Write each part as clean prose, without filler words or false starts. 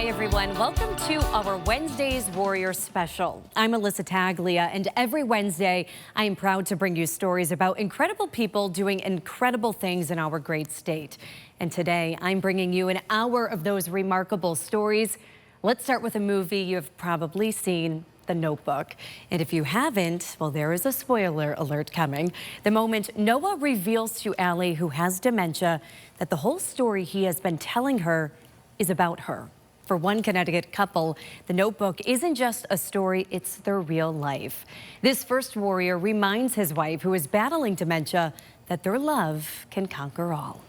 Hi, everyone. Welcome to our Wednesday's Warrior Special. I'm Alyssa Taglia, and every Wednesday, I am proud to bring you stories about incredible people doing incredible things in our great state. And today, I'm bringing you an hour of those remarkable stories. Let's start with a movie you have probably seen, The Notebook. And if you haven't, well, there is a spoiler alert coming. The moment Noah reveals to Allie, who has dementia, that the whole story he has been telling her is about her. For one Connecticut couple, The Notebook isn't just a story, it's their real life. This first warrior reminds his wife, who is battling dementia, that their love can conquer all.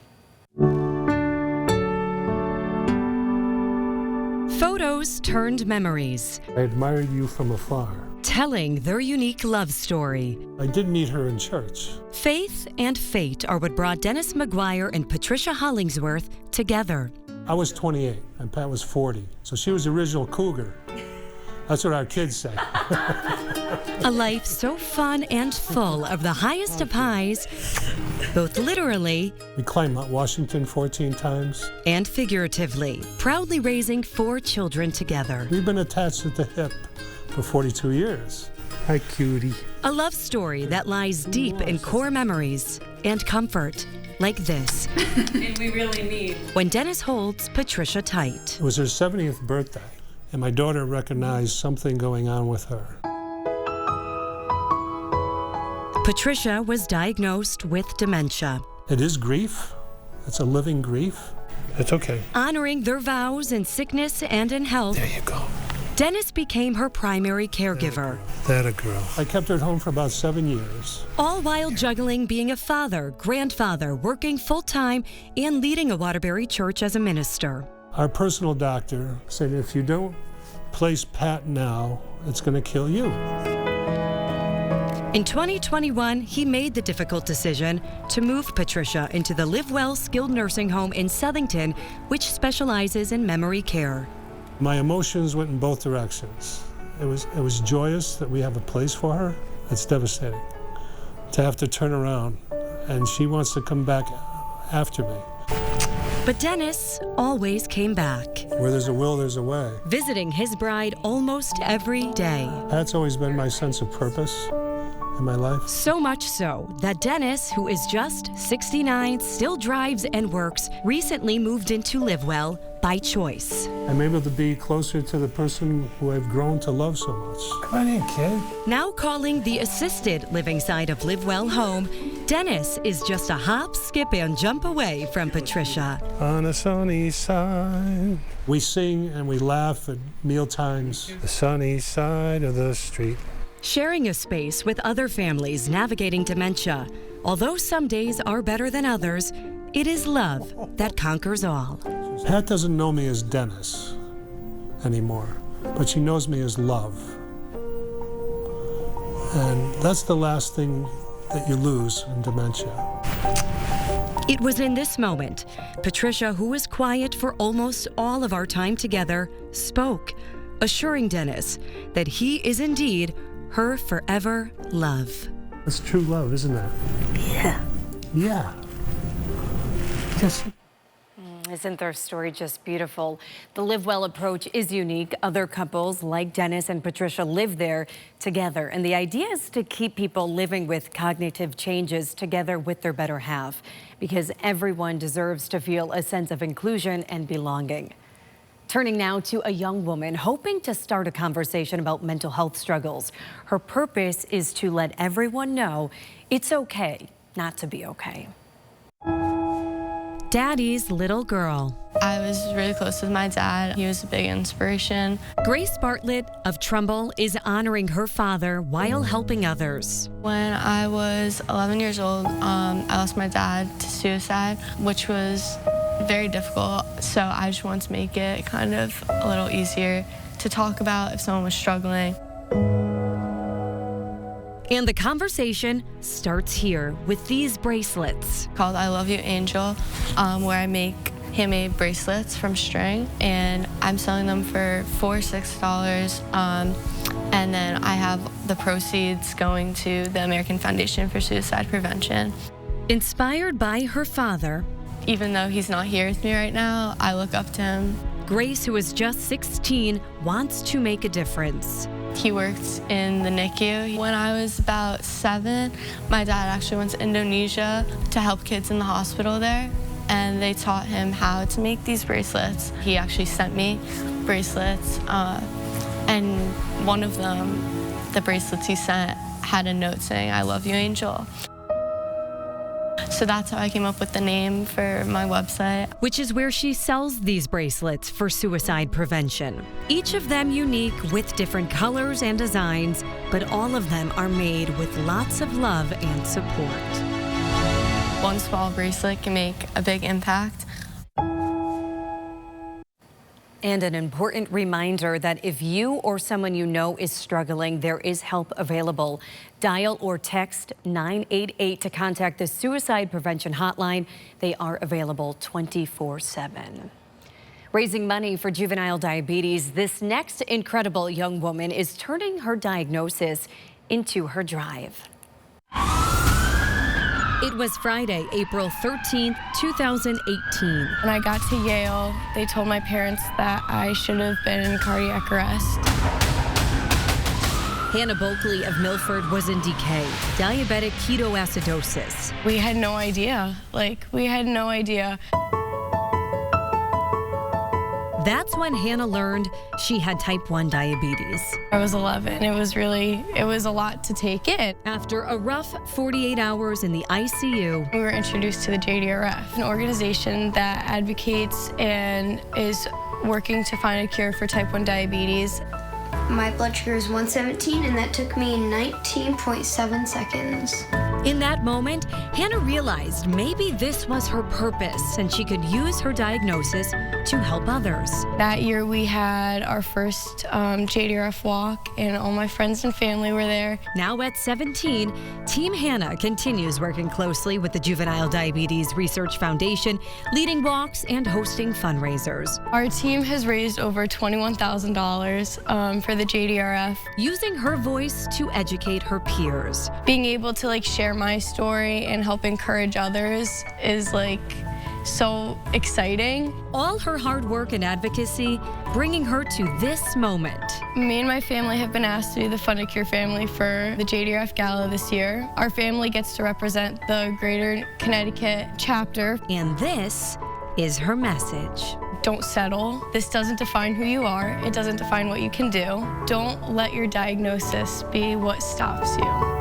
Photos turned memories. I admired you from afar. Telling their unique love story. I did meet her in church. Faith and fate are what brought Dennis McGuire and Patricia Hollingsworth together. I was 28 and Pat was 40, so she was the original cougar. That's what our kids say. A life so fun and full of the highest of highs, both literally. We climbed Mount Washington 14 times. And figuratively, proudly raising 4 children together. We've been attached at the hip for 42 years. Hi, cutie. A love story that lies deep in core memories and comfort, like this. And we really need. When Dennis holds Patricia tight. It was her 70th birthday, and my daughter recognized something going on with her. Patricia was diagnosed with dementia. It is grief. It's a living grief. It's okay. Honoring their vows in sickness and in health. There you go. Dennis became her primary caregiver. That a girl. I kept her at home for about 7 years. All while juggling being a father, grandfather, working full-time, and leading a Waterbury church as a minister. Our personal doctor said, if you don't place Pat now, it's going to kill you. In 2021, he made the difficult decision to move Patricia into the Live Well Skilled Nursing Home in Southington, which specializes in memory care. My emotions went in both directions. It was joyous that we have a place for her. It's devastating to have to turn around, and she wants to come back after me. But Dennis always came back. Where there's a will, there's a way. Visiting his bride almost every day. That's always been my sense of purpose in my life. So much so that Dennis, who is just 69, still drives and works, recently moved into Live Well by choice. I'm able to be closer to the person who I've grown to love so much. Come on in, kid. Now calling the assisted living side of Live Well home, Dennis is just a hop, skip, and jump away from Patricia. On a sunny side. We sing and we laugh at meal times. The sunny side of the street. Sharing a space with other families navigating dementia. Although some days are better than others, it is love that conquers all. Pat doesn't know me as Dennis anymore, but she knows me as love. And that's the last thing that you lose in dementia. It was in this moment, Patricia, who was quiet for almost all of our time together, spoke, assuring Dennis that he is indeed her forever love. That's true love, isn't it? Yeah. Yeah. Just. Isn't their story just beautiful? The Live Well approach is unique. Other couples like Dennis and Patricia live there together. And the idea is to keep people living with cognitive changes together with their better half, because everyone deserves to feel a sense of inclusion and belonging. Turning now to a young woman hoping to start a conversation about mental health struggles. Her purpose is to let everyone know it's okay not to be okay. Daddy's little girl. I was really close with my dad. He was a big inspiration. Grace Bartlett of Trumbull is honoring her father while helping others. When I was 11 years old, I lost my dad to suicide, which was very difficult. So I just wanted to make it kind of a little easier to talk about if someone was struggling. And the conversation starts here with these bracelets. Called I Love You Angel, where I make handmade bracelets from string, and I'm selling them for $4 or $6. And then I have the proceeds going to the American Foundation for Suicide Prevention. Inspired by her father, even though he's not here with me right now, I look up to him. Grace, who is just 16, wants to make a difference. He worked in the NICU. When I was about 7, my dad actually went to Indonesia to help kids in the hospital there, and they taught him how to make these bracelets. He actually sent me bracelets, and one of them, the bracelets he sent, had a note saying, "I love you, Angel." So that's how I came up with the name for my website. Which is where she sells these bracelets for suicide prevention. Each of them unique with different colors and designs, but all of them are made with lots of love and support. One small bracelet can make a big impact. And an important reminder that if you or someone you know is struggling, there is help available. Dial or text 988 to contact the Suicide Prevention Hotline. They are available 24/7. Raising money for juvenile diabetes, this next incredible young woman is turning her diagnosis into her drive. It was Friday, April 13th, 2018. When I got to Yale, they told my parents that I should have been in cardiac arrest. Hannah Bulkley of Milford was in decay, diabetic ketoacidosis. We had no idea. We had no idea. That's when Hannah learned she had type 1 diabetes. I was 11. It was a lot to take in. After a rough 48 hours in the ICU, We were introduced to the JDRF, an organization that advocates and is working to find a cure for type 1 diabetes. My blood sugar is 117, and that took me 19.7 seconds. in that moment, Hannah realized maybe this was her purpose and she could use her diagnosis to help others. That year we had our first JDRF walk, and all my friends and family were there. Now at 17, Team Hannah continues working closely with the Juvenile Diabetes Research Foundation, leading walks and hosting fundraisers. Our team has raised over $21,000 for the JDRF. Using her voice to educate her peers. Being able to share my story and help encourage others is so exciting. All her hard work and advocacy bringing her to this moment. Me and my family have been asked to be the Fund a Cure family for the JDRF Gala this year. Our family gets to represent the greater Connecticut chapter. And this is her message. Don't settle. This doesn't define who you are. It doesn't define what you can do. Don't let your diagnosis be what stops you.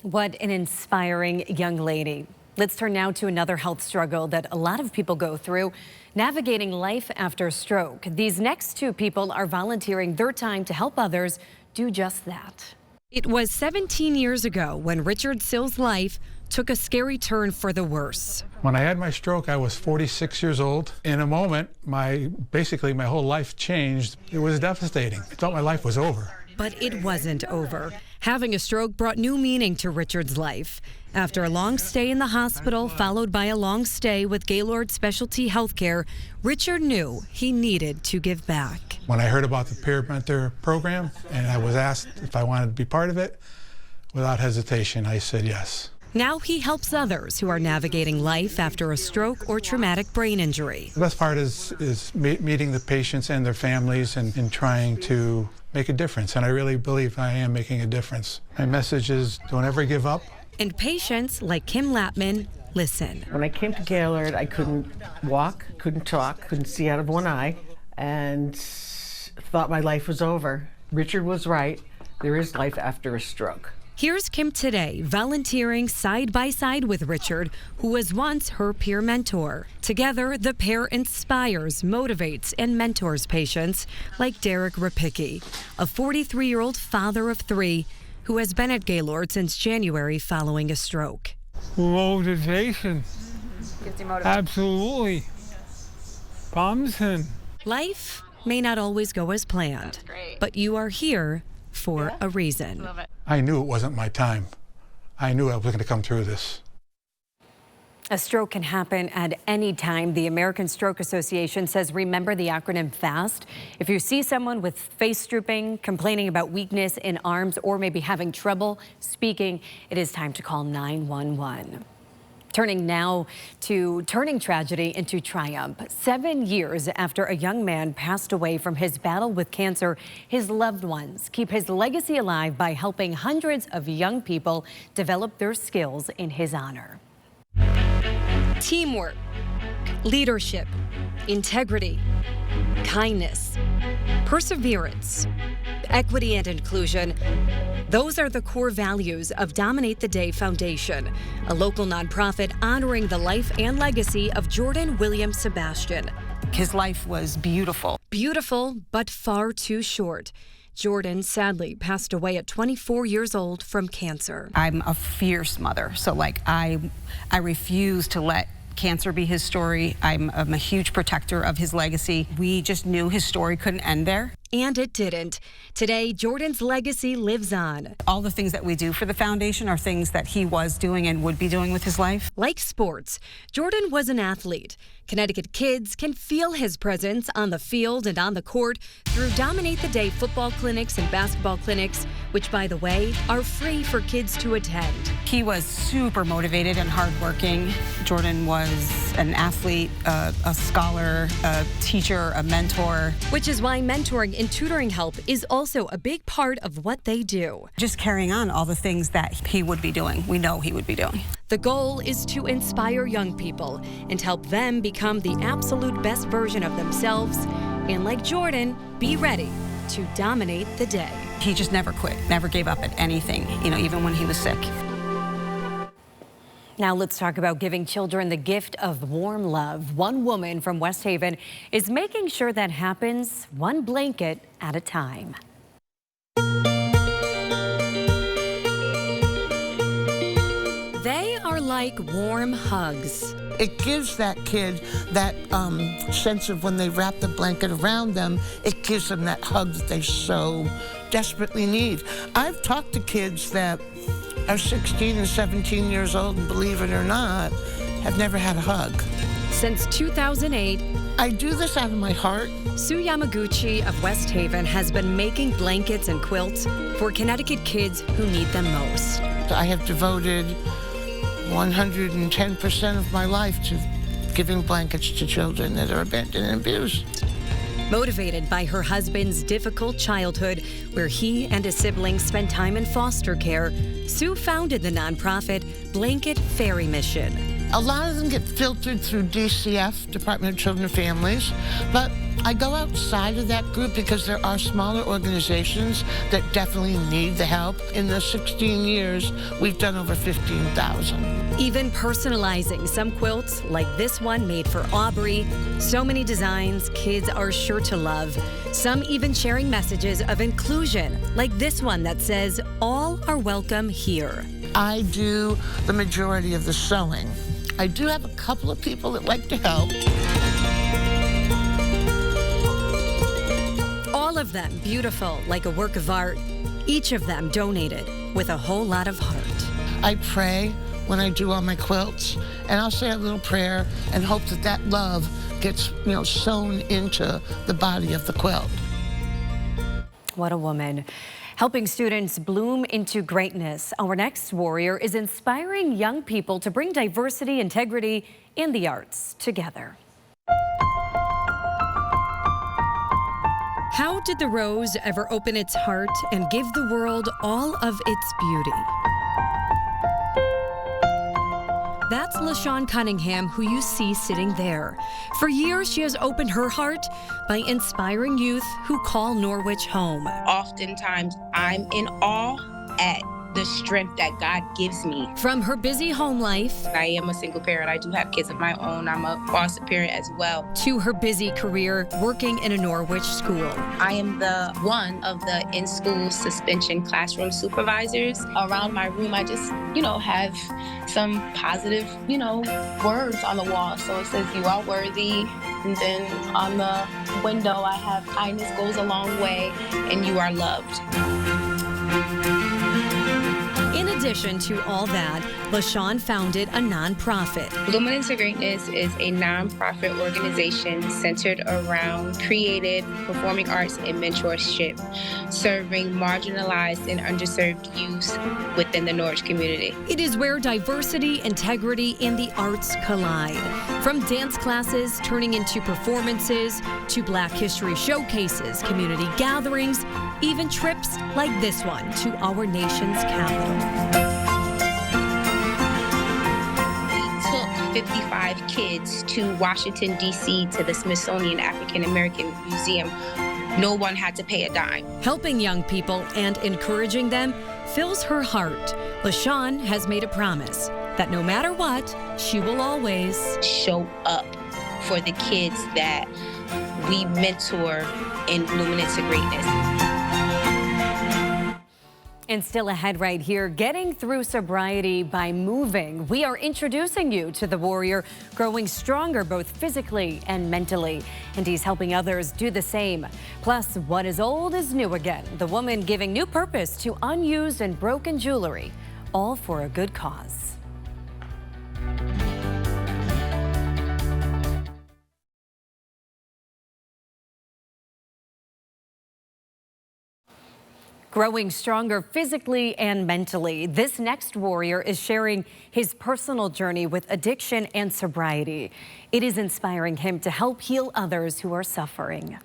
What an inspiring young lady. Let's turn now to another health struggle that a lot of people go through, navigating life after a stroke. These next two people are volunteering their time to help others do just that. It was 17 years ago when Richard Sill's life took a scary turn for the worse. When I had my stroke, I was 46 years old. In a moment, basically my whole life changed. It was devastating. I thought my life was over. But it wasn't over. Having a stroke brought new meaning to Richard's life. After a long stay in the hospital, followed by a long stay with Gaylord Specialty Healthcare, Richard knew he needed to give back. When I heard about the peer mentor program and I was asked if I wanted to be part of it, without hesitation, I said yes. Now he helps others who are navigating life after a stroke or traumatic brain injury. The best part is meeting the patients and their families and trying to make a difference. And I really believe I am making a difference. My message is don't ever give up. And patients like Kim Lapman listen. When I came to Gaylord, I couldn't walk, couldn't talk, couldn't see out of one eye, and thought my life was over. Richard was right. There is life after a stroke. Here's Kim today, volunteering side by side with Richard, who was once her peer mentor. Together, the pair inspires, motivates, and mentors patients like Derek Rapicki, a 43-year-old father of 3 who has been at Gaylord since January following a stroke. Motivation. Absolutely. Promising. Life may not always go as planned, but you are here for a reason. I knew it wasn't my time. I knew I was going to come through this. A stroke can happen at any time. The American Stroke Association says remember the acronym FAST. If you see someone with face drooping, complaining about weakness in arms, or maybe having trouble speaking, it is time to call 911. Turning now to turning tragedy into triumph. 7 years after a young man passed away from his battle with cancer, his loved ones keep his legacy alive by helping hundreds of young people develop their skills in his honor. Teamwork, leadership, integrity, kindness, perseverance, equity and inclusion. Those are the core values of Dominate the Day Foundation, a local nonprofit honoring the life and legacy of Jordan William Sebastian. His life was beautiful. Beautiful, but far too short. Jordan sadly passed away at 24 years old from cancer. I'm a fierce mother, so I refuse to let cancer be his story. I'm a huge protector of his legacy. We just knew his story couldn't end there. And it didn't. Today, Jordan's legacy lives on. All the things that we do for the foundation are things that he was doing and would be doing with his life. Like sports, Jordan was an athlete. Connecticut kids can feel his presence on the field and on the court through Dominate the Day football clinics and basketball clinics, which, by the way, are free for kids to attend. He was super motivated and hardworking. Jordan was an athlete, a scholar, a teacher, a mentor. Which is why mentoring and tutoring help is also a big part of what they do. Just carrying on all the things that he would be doing, we know he would be doing. The goal is to inspire young people and help them become the absolute best version of themselves and, like Jordan, be ready to dominate the day. He just never quit, never gave up at anything, even when he was sick. Now let's talk about giving children the gift of warm love. One woman from West Haven is making sure that happens one blanket at a time. They are like warm hugs. It gives that kid that sense of when they wrap the blanket around them, it gives them that hug that they so desperately need. I've talked to kids that are 16 and 17 years old and, believe it or not, have never had a hug. Since 2008, I do this out of my heart. Sue Yamaguchi of West Haven has been making blankets and quilts for Connecticut kids who need them most. I have devoted 110% of my life to giving blankets to children that are abandoned and abused. Motivated by her husband's difficult childhood, where he and his siblings spent time in foster care, Sue founded the nonprofit Blanket Fairy Mission. A lot of them get filtered through DCF, Department of Children and Families, but I go outside of that group because there are smaller organizations that definitely need the help. In the 16 years, we've done over 15,000. Even personalizing some quilts, like this one made for Aubrey. So many designs kids are sure to love. Some even sharing messages of inclusion, like this one that says, "All are welcome here." I do the majority of the sewing. I do have a couple of people that like to help. All of them beautiful, like a work of art. Each of them donated with a whole lot of heart. I pray when I do all my quilts, and I'll say a little prayer and hope that that love gets, sewn into the body of the quilt. What a woman. Helping students bloom into greatness. Our next warrior is inspiring young people to bring diversity, integrity, and the arts together. How did the rose ever open its heart and give the world all of its beauty? That's LaShawn Cunningham, who you see sitting there. For years, she has opened her heart by inspiring youth who call Norwich home. Oftentimes, I'm in awe at the strength that God gives me. From her busy home life, I am a single parent. I do have kids of my own. I'm a foster parent as well. To her busy career working in a Norwich school. I am the one of the in-school suspension classroom supervisors. Around my room, I just, have some positive, words on the wall. So it says, "You are worthy." And then on the window, I have "Kindness goes a long way," and "You are loved." In addition, addition to all that, LaShawn founded a nonprofit. Luminance of Greatness is a nonprofit organization centered around creative, performing arts, and mentorship, serving marginalized and underserved youth within the Norwich community. It is where diversity, integrity, and the arts collide. From dance classes turning into performances, to Black History showcases, community gatherings, even trips like this one to our nation's capital. We took 55 kids to Washington, D.C. to the Smithsonian African American Museum. No one had to pay a dime. Helping young people and encouraging them fills her heart. LaShawn has made a promise that no matter what, she will always show up for the kids that we mentor in Luminance of Greatness. And still ahead right here, getting through sobriety by moving. We are introducing you to the warrior growing stronger both physically and mentally. And he's helping others do the same. Plus, what is old is new again. The woman giving new purpose to unused and broken jewelry, all for a good cause. Growing stronger physically and mentally. This next warrior is sharing his personal journey with addiction and sobriety. It is inspiring him to help heal others who are suffering.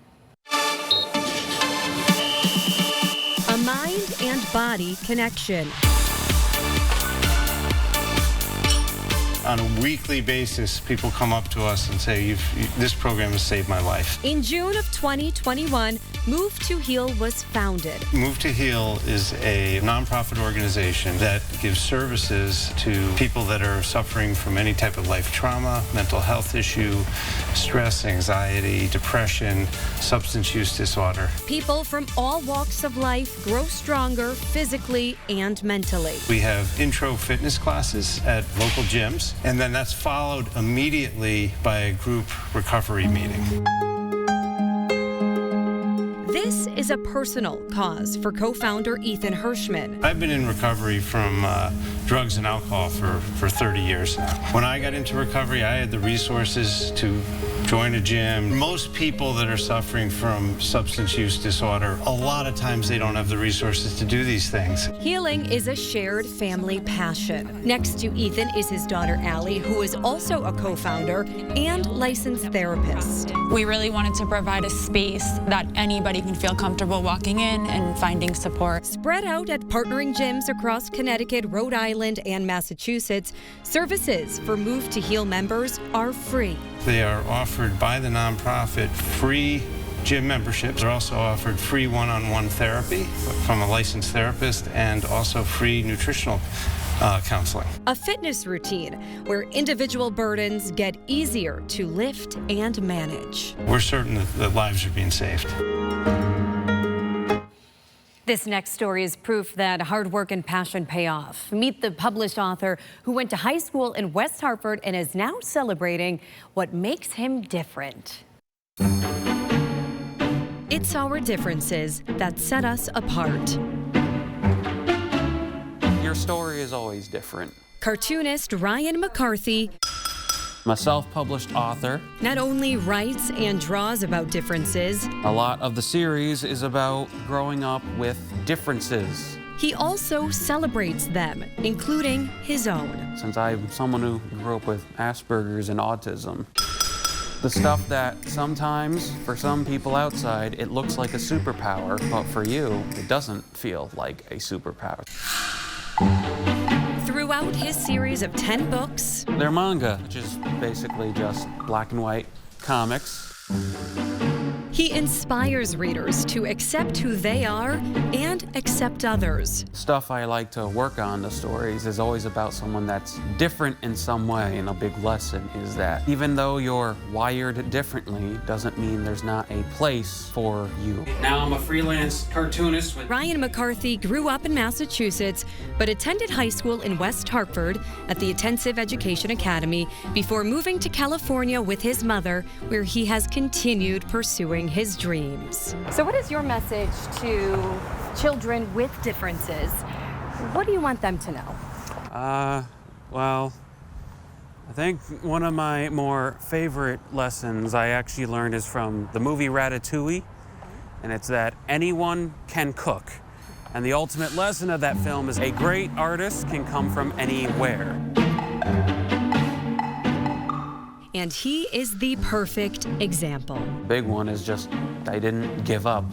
A mind and body connection. On a weekly basis, people come up to us and say, this program has saved my life. In June of 2021, Move to Heal was founded. Move to Heal is a nonprofit organization that gives services to people that are suffering from any type of life trauma, mental health issue, stress, anxiety, depression, substance use disorder. People from all walks of life grow stronger physically and mentally. We have intro fitness classes at local gyms, and then that's followed immediately by a group recovery meeting. This is a personal cause for co-founder Ethan Hirschman. I've been in recovery from drugs and alcohol for 30 years now. When I got into recovery, I had the resources to join a gym. Most people that are suffering from substance use disorder, a lot of times they don't have the resources to do these things. Healing is a shared family passion. Next to Ethan is his daughter, Allie, who is also a co-founder and licensed therapist. We really wanted to provide a space that anybody can feel comfortable walking in and finding support. Spread out at partnering gyms across Connecticut, Rhode Island, and Massachusetts, services for Move to Heal members are free. They are offered by the nonprofit free gym memberships. They're also offered free one-on-one therapy from a licensed therapist and also free nutritional counseling. A fitness routine where individual burdens get easier to lift and manage. We're certain that lives are being saved. This next story is proof that hard work and passion pay off. Meet the published author who went to high school in West Hartford and is now celebrating what makes him different. It's our differences that set us apart. Your story is always different. Cartoonist Ryan McCarthy, I'm a self-published author. not only writes and draws about differences, A lot of the series is about growing up with differences. he also celebrates them, including his own. Since I'm someone who grew up with Asperger's and autism, the stuff that sometimes, for some people outside, it looks like a superpower, but for you, it doesn't feel like a superpower. Throughout his series of 10 books, They're manga, which is basically just black and white comics. he inspires readers to accept who they are and accept others. Stuff I like to work on, the stories, is always about someone that's different in some way, and a big lesson is that even though you're wired differently, doesn't mean there's not a place for you. Now I'm a freelance cartoonist with... Ryan McCarthy grew up in Massachusetts, but attended high school in West Hartford at the Intensive Education Academy before moving to California with his mother, where he has continued pursuing his dreams. So what is your message to children with differences What do you want them to know? Well, I think one of my more favorite lessons I actually learned is from the movie Ratatouille, and it's that anyone can cook. And the ultimate lesson of that film is a great artist can come from anywhere. And he is the perfect example. Big one is just, I didn't give up.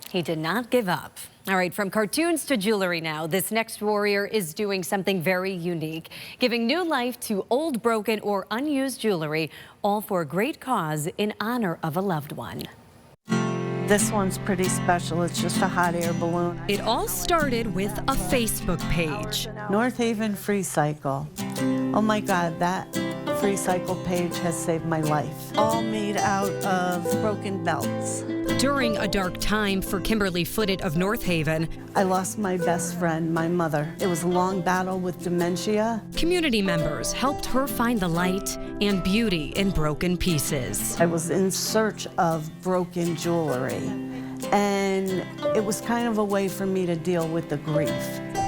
He did not give up. All right, from cartoons to jewelry now, this next warrior is doing something very unique, giving new life to old, broken, or unused jewelry, all for a great cause in honor of a loved one. This one's pretty special. It's just a hot air balloon. It all started with a Facebook page. North Haven Free Cycle. Oh my God, that Free Cycle page has saved my life. All made out of broken belts. During a dark time for Kimberly Footed of North Haven, I lost my best friend, my mother. It was a long battle with dementia. Community members helped her find the light and beauty in broken pieces. I was in search of broken jewelry, and it was kind of a way for me to deal with the grief.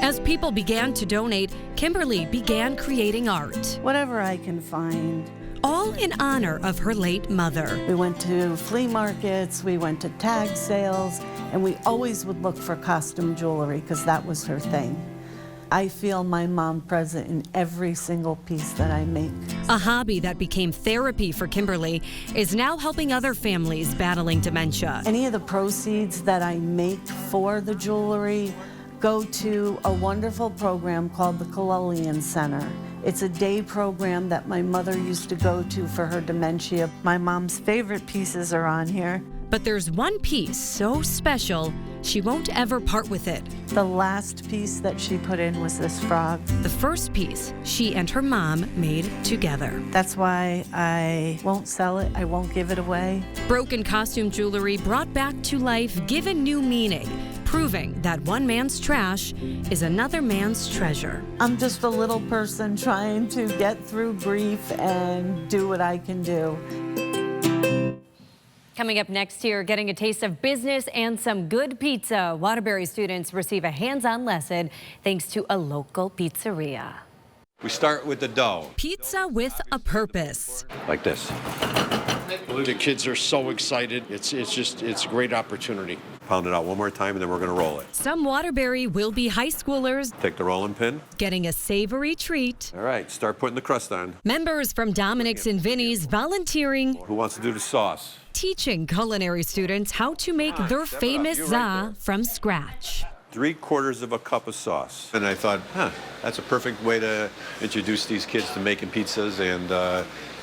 As people began to donate, Kimberly began creating art. Whatever I can find. All in honor of her late mother. We went to flea markets, we went to tag sales, and we always would look for costume jewelry because that was her thing. I feel my mom present in every single piece that I make. A hobby that became therapy for Kimberly is now helping other families battling dementia. Any of the proceeds that I make for the jewelry go to a wonderful program called the Culinary Center. It's a day program that my mother used to go to for her dementia. My mom's favorite pieces are on here. But there's one piece so special, she won't ever part with it. The last piece that she put in was this frog. The first piece she and her mom made together. That's why I won't sell it, I won't give it away. Broken costume jewelry brought back to life, given new meaning, proving that one man's trash is another man's treasure. I'm just a little person trying to get through grief and do what I can do. Coming up next here, getting a taste of business and some good pizza. Waterbury students receive a hands-on lesson thanks to a local pizzeria. We start with the dough. Pizza with a purpose. Like this. The kids are so excited. It's a great opportunity. Pound it out one more time and then we're going to roll it. Some Waterbury will be high schoolers Take the rolling pin. getting a savory treat. All right, start putting the crust on. Members from Dominic's and Vinny's volunteering, Who wants to do the sauce? teaching culinary students how to make their famous You're za right there. from scratch. 3/4 of a cup of sauce. And I thought, that's a perfect way to introduce these kids to making pizzas and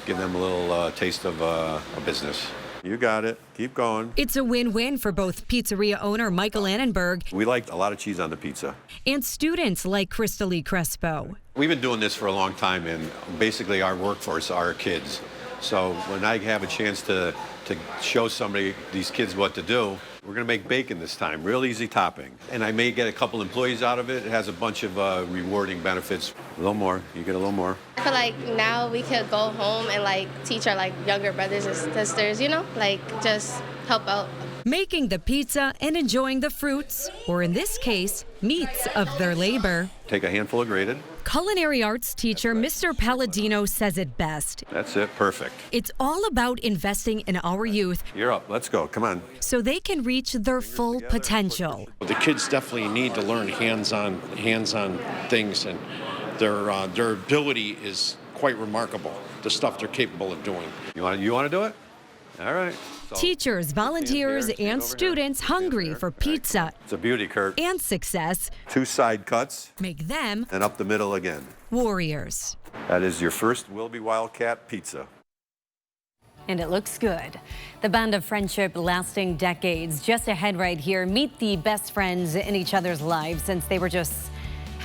give them a little taste of a business. You got it. Keep going. It's a win-win for both pizzeria owner Michael Annenberg We like a lot of cheese on the pizza. and students like Crystalie Crespo. We've been doing this for a long time, and basically our workforce are our kids. So when I have a chance to show somebody, these kids, what to do, we're going to make bacon this time, real easy topping. And I may get a couple employees out of it. It has a bunch of rewarding benefits. A little more. You get a little more. I feel like now we could go home and teach our younger brothers and sisters, just help out. Making the pizza and enjoying the fruits, or in this case, meats of their labor. Take a handful of grated. Culinary arts teacher Mr. Palladino says it best. That's it. Perfect. It's all about investing in our youth You're up. Let's go. Come on. so they can reach their full potential. The kids definitely need to learn hands-on things, and their ability is quite remarkable. The stuff they're capable of doing. You want to do it? All right. So, Teachers, volunteers, and students hungry for pizza it's a beauty, Kurt. and success 2 side cuts make them and up the middle again. warriors. That is your first Wilby Wildcat pizza. And it looks good. The bond of friendship lasting decades. Just ahead right here, meet the best friends in each other's lives since they were just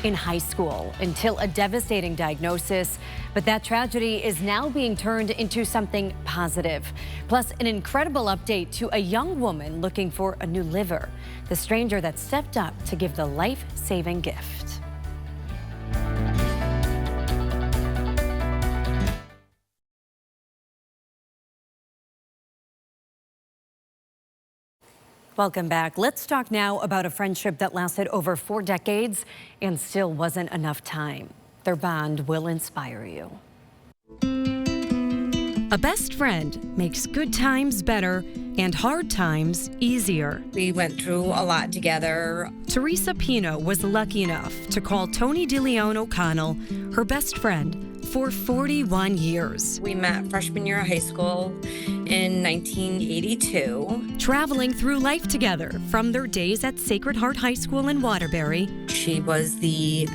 in high school until a devastating diagnosis. But that tragedy is now being turned into something positive. Plus, an incredible update to a young woman looking for a new liver. The stranger that stepped up to give the life-saving gift. Welcome back. Let's talk now about a friendship that lasted over 4 decades and still wasn't enough time. Their bond will inspire you. A best friend makes good times better and hard times easier. We went through a lot together. Teresa Pino was lucky enough to call Toni DeLeon O'Connell her best friend for 41 years. We met freshman year of high school in 1982. Traveling through life together from their days at Sacred Heart High School in Waterbury. She was the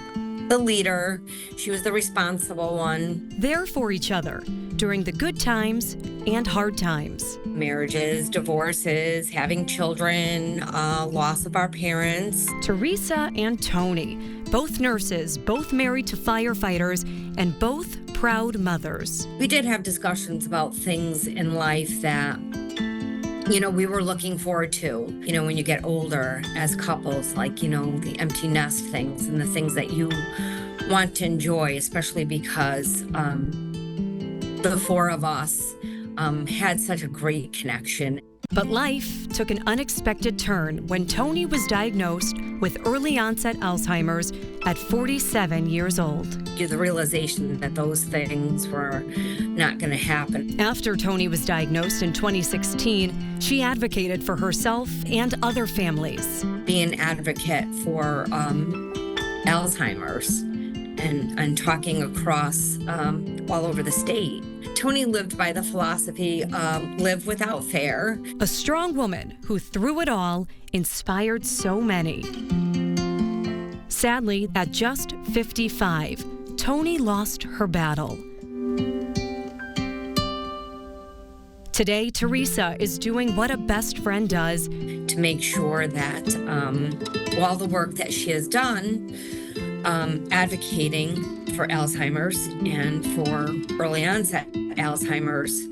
leader. She was the responsible one. There for each other during the good times and hard times. Marriages, divorces, having children, loss of our parents. Teresa and Toni, both nurses, both married to firefighters, and both proud mothers. We did have discussions about things in life that, we were looking forward to, when you get older as couples, like, the empty nest things and the things that you want to enjoy, especially because the 4 of us had such a great connection. But life took an unexpected turn when Toni was diagnosed with early onset Alzheimer's at 47 years old. The realization that those things were not going to happen. After Toni was diagnosed in 2016, she advocated for herself and other families. Being an advocate for Alzheimer's and talking across all over the state. Toni lived by the philosophy of live without fear. A strong woman who, through it all, inspired so many. Sadly, at just 55, Toni lost her battle. Today, Teresa is doing what a best friend does to make sure that all the work that she has done advocating for Alzheimer's and for early onset Alzheimer's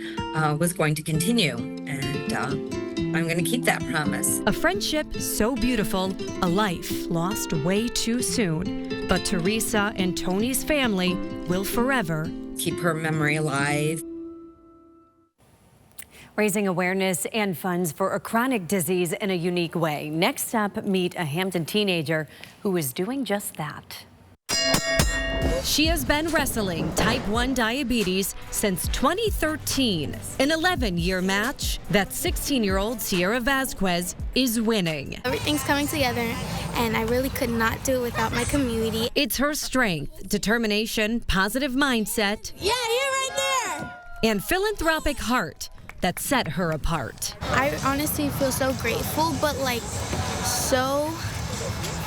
was going to continue. And I'm going to keep that promise. A friendship so beautiful, a life lost way too soon. But Teresa and Toni's family will forever keep her memory alive. Raising awareness and funds for a chronic disease in a unique way. Next up, meet a Hampton teenager who is doing just that. She has been wrestling type 1 diabetes since 2013. An 11-year match that 16-year-old Sierra Vasquez is winning. Everything's coming together, and I really could not do it without my community. It's her strength, determination, positive mindset, Yeah, you're right there! and philanthropic heart that set her apart. I honestly feel so grateful, but so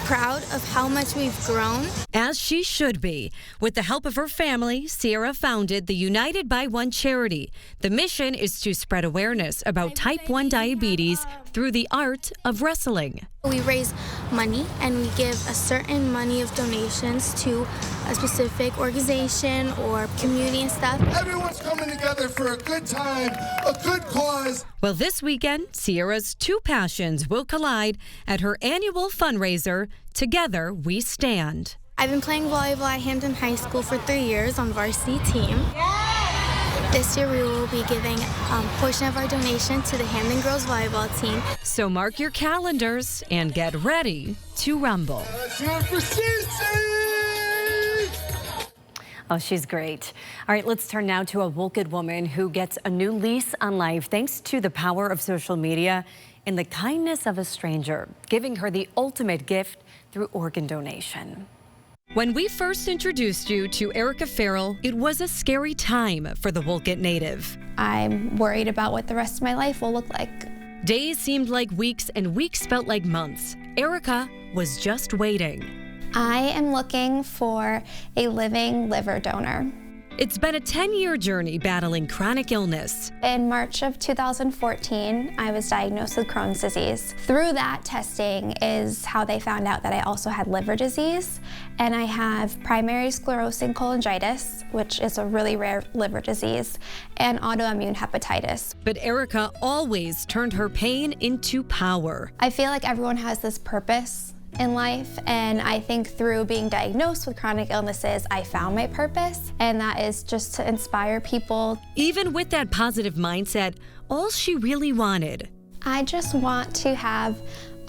proud of how much we've grown. As she should be. With the help of her family, Sierra founded the United by One charity. The mission is to spread awareness about type 1 diabetes through the art of wrestling. We raise money and we give a certain money of donations to a specific organization or community and stuff. Everyone's coming together for a good time, a good cause. Well, this weekend, Sierra's 2 passions will collide at her annual fundraiser, Together We Stand. I've been playing volleyball at Hampton High School for 3 years on varsity team. This year we will be giving a portion of our donation to the Hampton Girls Volleyball team. So mark your calendars and get ready to rumble. Oh, she's great. All right, let's turn now to a Wolcott woman who gets a new lease on life thanks to the power of social media and the kindness of a stranger, giving her the ultimate gift through organ donation. When we first introduced you to Erica Farrell, it was a scary time for the Wolcott native. I'm worried about what the rest of my life will look like. Days seemed like weeks and weeks felt like months. Erica was just waiting. I am looking for a living liver donor. It's been a 10-year journey battling chronic illness. In March of 2014, I was diagnosed with Crohn's disease. Through that testing is how they found out that I also had liver disease, and I have primary sclerosing cholangitis, which is a really rare liver disease, and autoimmune hepatitis. But Erica always turned her pain into power. I feel like everyone has this purpose in life, and I think through being diagnosed with chronic illnesses, I found my purpose, and that is just to inspire people. Even with that positive mindset, all she really wanted I just want to have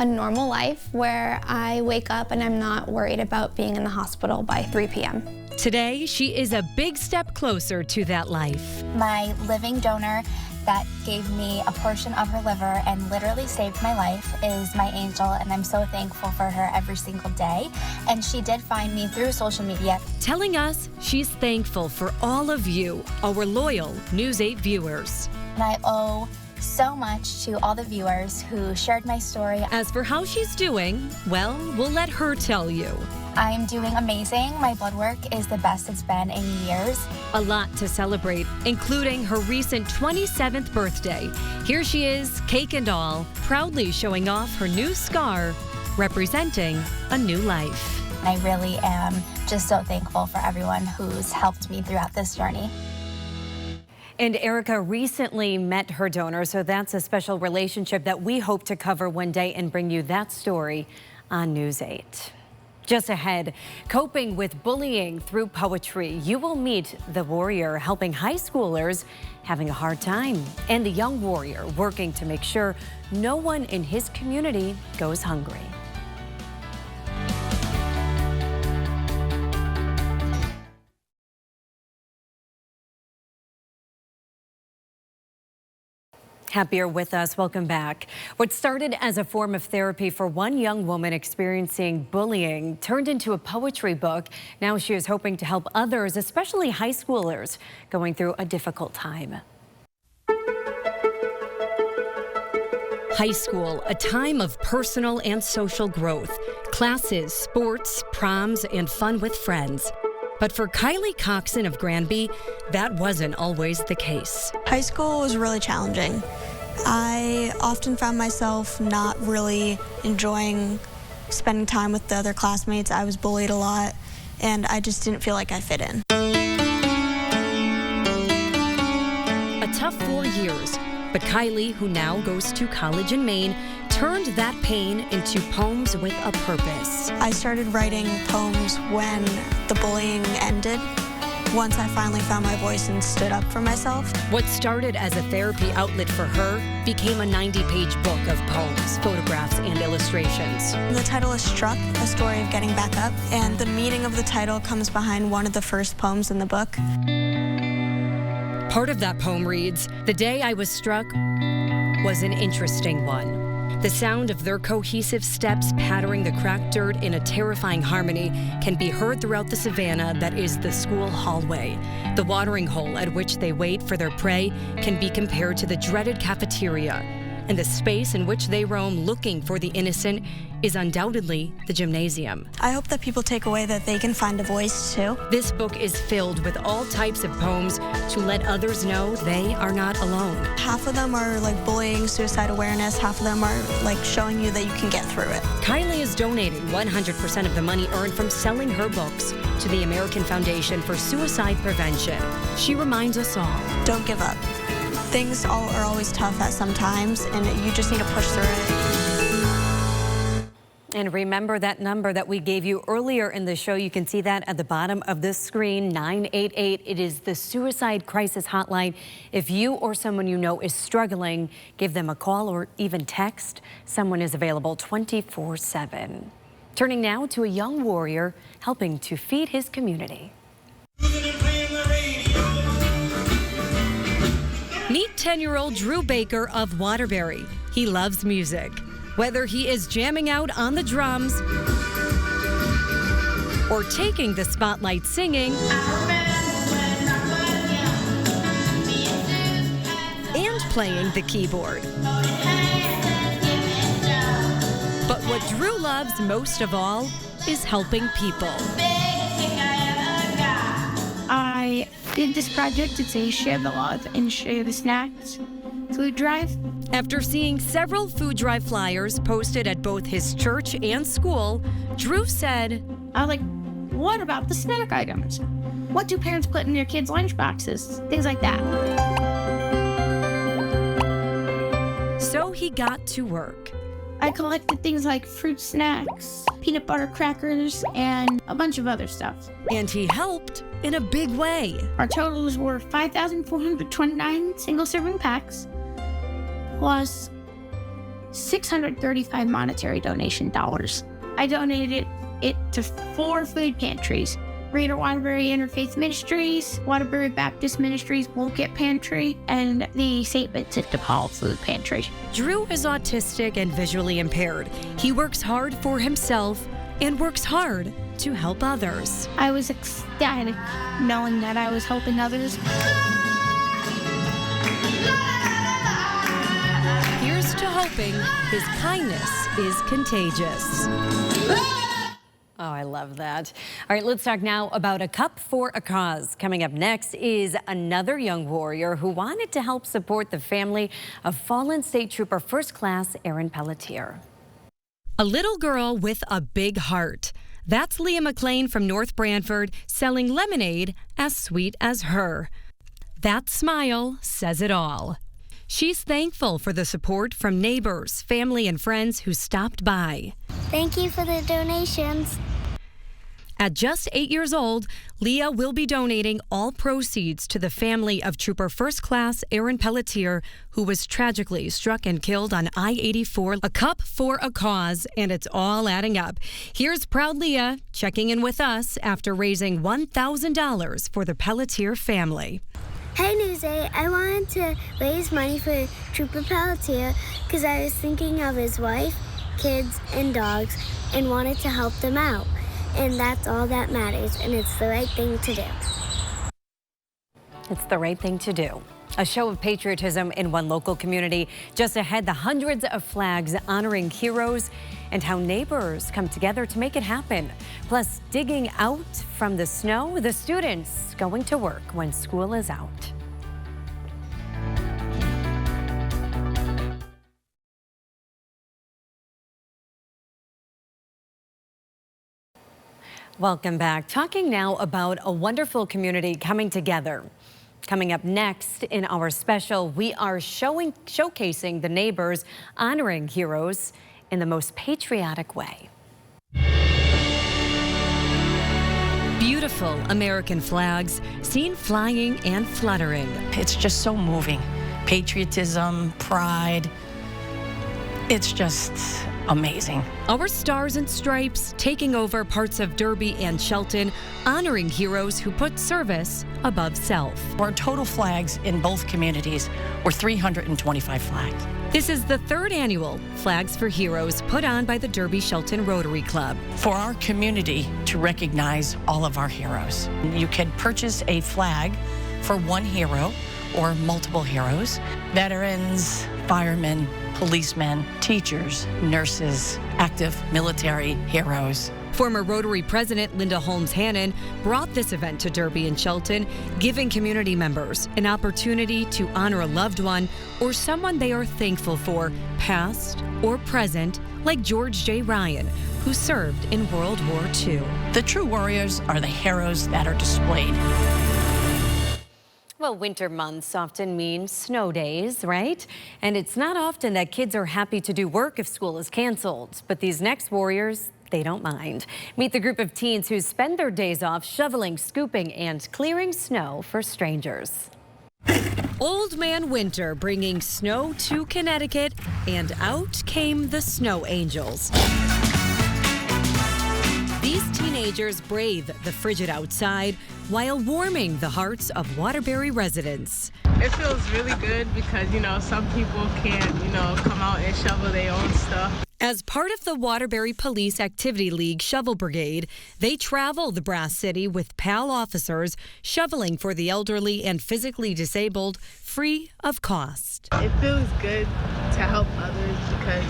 a normal life where I wake up and I'm not worried about being in the hospital by 3 p.m. Today, she is a big step closer to that life. My living donor that gave me a portion of her liver and literally saved my life is my angel, and I'm so thankful for her every single day. And she did find me through social media. Telling us she's thankful for all of you, our loyal News 8 viewers. And I owe so much to all the viewers who shared my story. As for how she's doing, well, we'll let her tell you. I'm doing amazing. My blood work is the best it's been in years. A lot to celebrate, including her recent 27th birthday. Here she is, cake and all, proudly showing off her new scar, representing a new life. I really am just so thankful for everyone who's helped me throughout this journey. And Erica recently met her donor, so that's a special relationship that we hope to cover one day and bring you that story on News 8. Just ahead, coping with bullying through poetry. You will meet the warrior helping high schoolers having a hard time, and the young warrior working to make sure no one in his community goes hungry. Happy you're with us. Welcome back. What started as a form of therapy for one young woman experiencing bullying turned into a poetry book. Now she is hoping to help others, especially high schoolers, going through a difficult time. High school, a time of personal and social growth. Classes, sports, proms, and fun with friends. But for Kylie Coxon of Granby, that wasn't always the case. High school was really challenging. I often found myself not really enjoying spending time with the other classmates. I was bullied a lot, and I just didn't feel like I fit in. A tough 4 years, but Kylie, who now goes to college in Maine, turned that pain into poems with a purpose. I started writing poems when the bullying ended, once I finally found my voice and stood up for myself. What started as a therapy outlet for her became a 90-page book of poems, photographs, and illustrations. The title is Struck, a story of getting back up, and the meaning of the title comes behind one of the first poems in the book. Part of that poem reads, "The day I was struck was an interesting one. The sound of their cohesive steps pattering the cracked dirt in a terrifying harmony can be heard throughout the savannah that is the school hallway. The watering hole at which they wait for their prey can be compared to the dreaded cafeteria. And the space in which they roam looking for the innocent is undoubtedly the gymnasium." I hope that people take away that they can find a voice too. This book is filled with all types of poems to let others know they are not alone. Half of them are like bullying, suicide awareness. Half of them are like showing you that you can get through it. Kylie is donating 100% of the money earned from selling her books to the American Foundation for Suicide Prevention. She reminds us all, don't give up. Things are always tough at some times, and you just need to push through it. And remember that number that we gave you earlier in the show. You can see that at the bottom of the screen, 988. It is the suicide crisis hotline. If you or someone you know is struggling, give them a call or even text. Someone is available 24/7. Turning now to a young warrior helping to feed his community. Meet 10-year-old Drew Baker of Waterbury. He loves music. Whether he is jamming out on the drums or taking the spotlight singing and playing the keyboard. But what Drew loves most of all is helping people. I did this project. It's a share the love and share the snacks food drive. After seeing several food drive flyers posted at both his church and school, Drew said, I was like, what about the snack items? What do parents put in their kids' lunch boxes? Things like that. So he got to work. I collected things like fruit snacks, peanut butter crackers, and a bunch of other stuff. And he helped in a big way. Our totals were 5,429 single-serving packs, plus 635 monetary donation dollars. I donated it to 4 food pantries: Greater Waterbury Interfaith Ministries, Waterbury Baptist Ministries Woolkit Pantry, and the St. Vincent de Paul Food Pantry. Drew is autistic and visually impaired. He works hard for himself and works hard to help others. I was ecstatic knowing that I was helping others. Here's to hoping his kindness is contagious. Oh, I love that. All right, let's talk now about a cup for a cause. Coming up next is another young warrior who wanted to help support the family of fallen State Trooper First Class Aaron Pelletier. A little girl with a big heart. That's Leah McLean from North Branford selling lemonade as sweet as her. That smile says it all. She's thankful for the support from neighbors, family, and friends who stopped by. Thank you for the donations. At just 8 years old, Leah will be donating all proceeds to the family of Trooper First Class Aaron Pelletier, who was tragically struck and killed on I-84. A cup for a cause, and it's all adding up. Here's proud Leah checking in with us after raising $1,000 for the Pelletier family. Hey News 8, I wanted to raise money for Trooper Pelletier because I was thinking of his wife, kids, and dogs and wanted to help them out. And that's all that matters, and it's the right thing to do. It's the right thing to do. A show of patriotism in one local community. Just ahead, the hundreds of flags honoring heroes and how neighbors come together to make it happen. Plus, digging out from the snow, the students going to work when school is out. Welcome back. Talking now about a wonderful community coming together. Coming up next in our special, we are showcasing the neighbors honoring heroes in the most patriotic way. Beautiful American flags seen flying and fluttering. It's just so moving. Patriotism, pride. It's just amazing. Our stars and stripes taking over parts of Derby and Shelton, honoring heroes who put service above self. Our total flags in both communities were 325 flags. This is the 3rd annual Flags for Heroes put on by the Derby Shelton Rotary Club. For our community to recognize all of our heroes. You can purchase a flag for one hero or multiple heroes. Veterans, firemen, policemen, teachers, nurses, active military heroes. Former Rotary President Linda Holmes Hannon brought this event to Derby and Shelton, giving community members an opportunity to honor a loved one or someone they are thankful for, past or present, like George J. Ryan, who served in World War II. The true warriors are the heroes that are displayed. Well, winter months often mean snow days, right? And it's not often that kids are happy to do work if school is canceled. But these next warriors, they don't mind. Meet the group of teens who spend their days off shoveling, scooping, and clearing snow for strangers. Old Man Winter bringing snow to Connecticut, and out came the snow angels. These teenagers brave the frigid outside while warming the hearts of Waterbury residents. It feels really good because, some people can't, come out and shovel their own stuff. As part of the Waterbury Police Activity League Shovel Brigade, they travel the Brass City with PAL officers shoveling for the elderly and physically disabled free of cost. It feels good to help others because,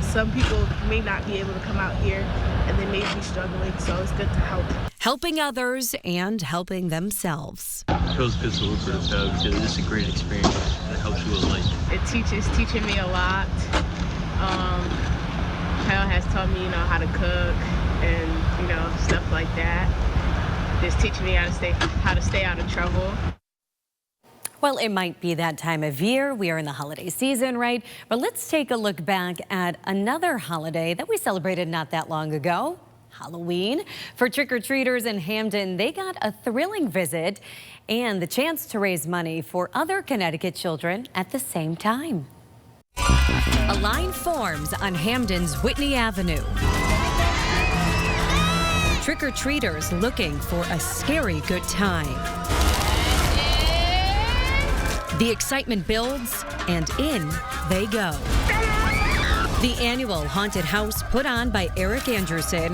some people may not be able to come out here and they may be struggling, so it's good to help. Helping others and helping themselves. It feels good to work for the PAL because it's a great experience that helps you with life. It's teaching me a lot. PAL has taught me, how to cook and, stuff like that. Just teaching me how to stay out of trouble. Well, it might be that time of year. We are in the holiday season, right? But let's take a look back at another holiday that we celebrated not that long ago, Halloween. For trick-or-treaters in Hamden, they got a thrilling visit and the chance to raise money for other Connecticut children at the same time. A line forms on Hamden's Whitney Avenue. Trick-or-treaters looking for a scary good time. The excitement builds, and in they go. The annual haunted house put on by Eric Anderson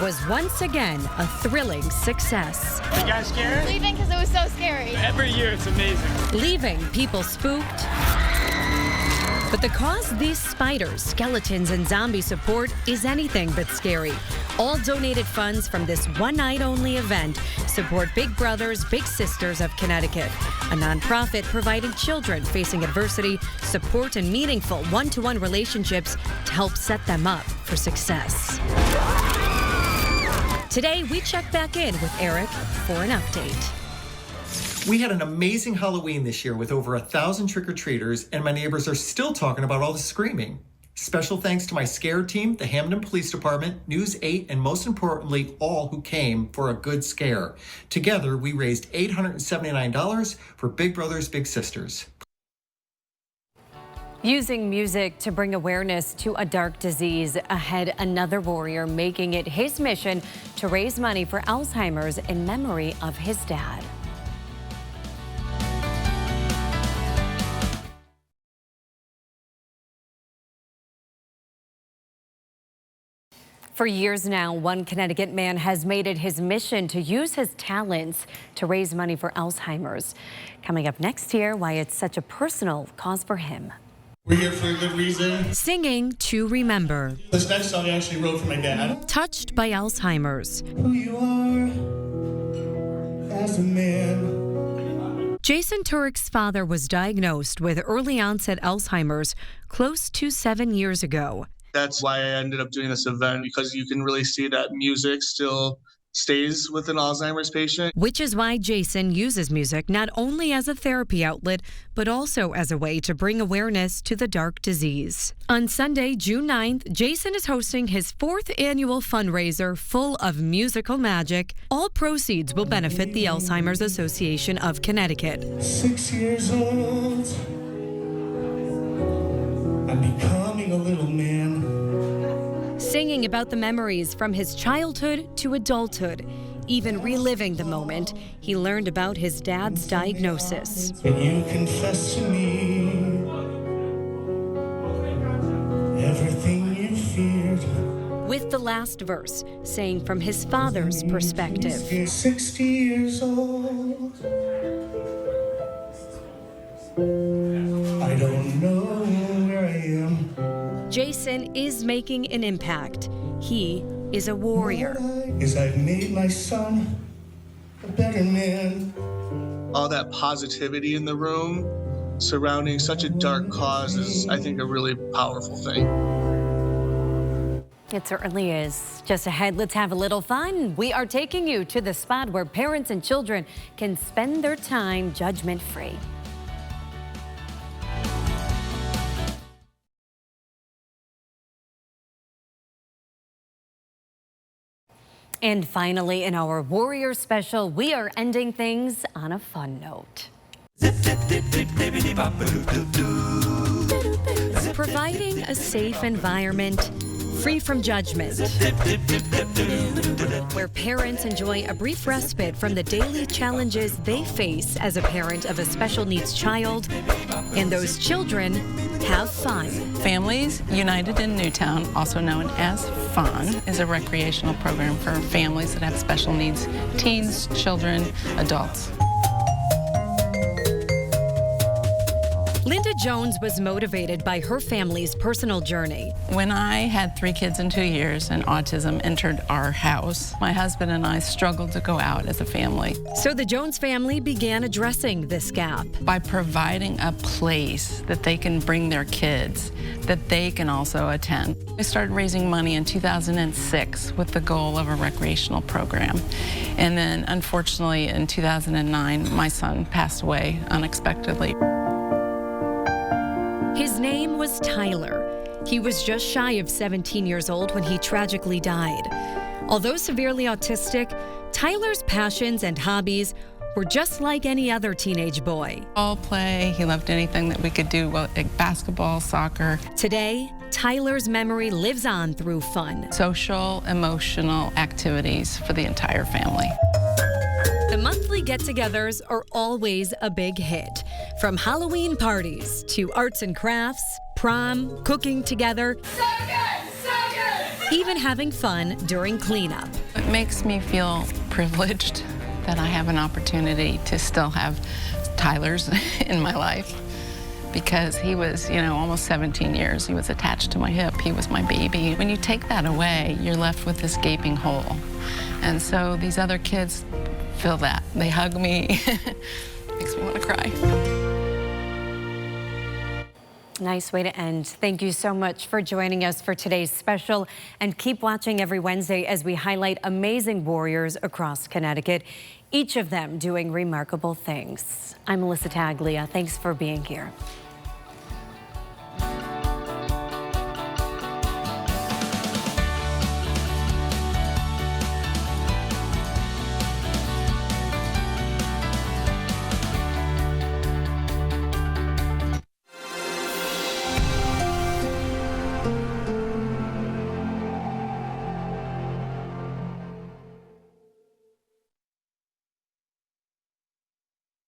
was once again a thrilling success. You guys scared? Leaving because it was so scary. Every year it's amazing. Leaving people spooked. But the cause these spiders, skeletons, and zombie support is anything but scary. All donated funds from this one-night-only event support Big Brothers Big Sisters of Connecticut, a nonprofit providing children facing adversity support and meaningful one-to-one relationships to help set them up for success. Today, we check back in with Eric for an update. We had an amazing Halloween this year with over 1,000 trick-or-treaters, and my neighbors are still talking about all the screaming. Special thanks to my scare team, the Hamden Police Department, News 8, and most importantly, all who came for a good scare. Together, we raised $879 for Big Brothers Big Sisters. Using music to bring awareness to a dark disease, ahead another warrior making it his mission to raise money for Alzheimer's in memory of his dad. For years now, one Connecticut man has made it his mission to use his talents to raise money for Alzheimer's. Coming up next year, why it's such a personal cause for him. We're here for a good reason. Singing to remember. This next song I actually wrote for my dad. Touched by Alzheimer's. Who you are as a man. Jason Turek's father was diagnosed with early onset Alzheimer's close to 7 years ago. That's why I ended up doing this event, because you can really see that music still stays with an Alzheimer's patient. Which is why Jason uses music not only as a therapy outlet, but also as a way to bring awareness to the dark disease. On Sunday, June 9th, Jason is hosting his 4th annual fundraiser full of musical magic. All proceeds will benefit the Alzheimer's Association of Connecticut. 6 years old, I'm becoming a little man. Singing about the memories from his childhood to adulthood, even reliving the moment he learned about his dad's diagnosis. And you confess to me everything you feared. With the last verse saying from his father's perspective. 60 years old. I don't know where I am. Jason is making an impact. He is a warrior. Is I've made my son a better man. All that positivity in the room surrounding such a dark cause is, I think, a really powerful thing. It certainly is. Just ahead, let's have a little fun. We are taking you to the spot where parents and children can spend their time judgment-free. And finally, in our Warrior Special, we are ending things on a fun note. Providing a safe environment free from judgment, where parents enjoy a brief respite from the daily challenges they face as a parent of a special needs child, and those children have fun. Families United in Newtown, also known as FUN, is a recreational program for families that have special needs, teens, children, adults. Linda Jones was motivated by her family's personal journey. When I had 3 kids in 2 years and autism entered our house, my husband and I struggled to go out as a family. So the Jones family began addressing this gap. By providing a place that they can bring their kids, that they can also attend. I started raising money in 2006 with the goal of a recreational program. And then, unfortunately, in 2009, my son passed away unexpectedly. His name was Tyler. He was just shy of 17 years old when he tragically died. Although severely autistic, Tyler's passions and hobbies were just like any other teenage boy. All play. He loved anything that we could do, like basketball, soccer. Today, Tyler's memory lives on through fun. Social, emotional activities for the entire family. The monthly get-togethers are always a big hit. From Halloween parties to arts and crafts, prom, cooking together, even having fun during cleanup. It makes me feel privileged that I have an opportunity to still have Tyler's in my life, because he was, almost 17 years. He was attached to my hip. He was my baby. When you take that away, you're left with this gaping hole. And so these other kids feel that. They hug me. Makes me want to cry. Nice way to end. Thank you so much for joining us for today's special, and keep watching every Wednesday as we highlight amazing warriors across Connecticut, each of them doing remarkable things. I'm Alyssa Taglia. Thanks for being here.